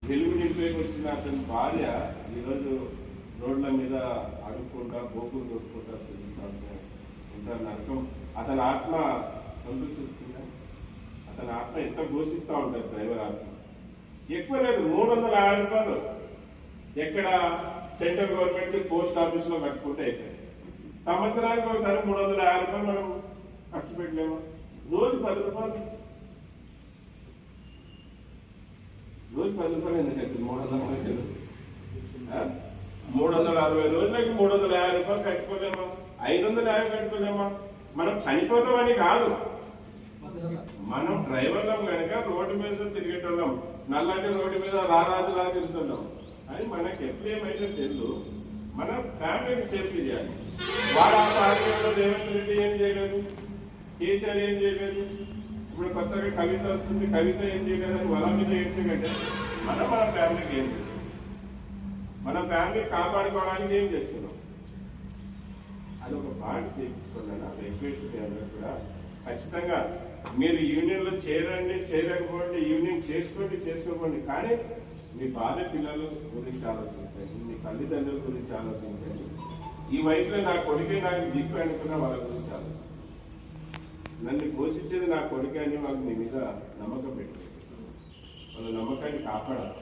వెలుగు నింపేకి వచ్చిన అతని భార్య ఈరోజు రోడ్ల మీద అడుక్కుంటా గోపులు కొట్టుకుంటా తిరుగుతా నరకం. అతని ఆత్మ సంతోషిస్తుందా? అతని ఆత్మ ఎంత ఘోషిస్తూ ఉంటారు డ్రైవర్ ఆత్మ. ఎక్కువ లేదు, 350 రూపాయలు ఎక్కడ సెంట్రల్ గవర్నమెంట్ పోస్ట్ ఆఫీస్లో కట్టుకుంటే అయిపోయింది. సంవత్సరానికి ఒకసారి 350 రూపాయలు మనం ఖర్చు పెట్టలేము. రోజు 10 రూపాయలు, రోజు 10 రూపాయలు ఎందుకంటే 360 రోజులకి 350 రూపాయలు కట్టుకోలేమా? 550 కట్టుకోలేమా? మనం చనిపోతామని కాదు, మనం డ్రైవర్లం కనుక రోడ్డు మీద తిరిగేటోళ్ళం, నల్లటి రోడ్డు మీద రారాజులా తిరుగుతున్నాం అని మనకి ఎప్పుడేమైతే తెలుసు. మన ఫ్యామిలీని సేఫ్టీ చేయాలి. వాడు ఆ పార్టీలో రేవంత్ రెడ్డి ఏం చేయలేదు, కేసీఆర్ ఏం చేయలేదు, ఇప్పుడు కొత్తగా కవిత వస్తుంది, కవిత ఏం చేయలేదని వాళ్ళ మీద ఏడ్చే కంటే మన ఫ్యామిలీకి ఏం చేస్తున్నాం, మన ఫ్యామిలీ కాపాడుకోవడానికి ఏం చేస్తున్నాం, అదొక బాండ్ చేయించుకున్నాను. రిక్వెస్ట్ అందరూ కూడా ఖచ్చితంగా మీరు యూనియన్లో చేరండి, చేరకపోండి, యూనియన్ చేసుకోండి, కానీ మీ భార్య పిల్లల గురించి ఆలోచించండి, మీ తల్లిదండ్రుల గురించి ఆలోచించండి. ఈ వయసులో నా కొడుకే నాకు దిక్కు అనుకున్న వాళ్ళ గురించి ఆలోచించండి. నన్ను పోషించేది నా కొడుకే అని వాళ్ళు మీ మీద నమ్మకం పెట్టారు, వాళ్ళ నమ్మకాన్ని కాపాడాలి.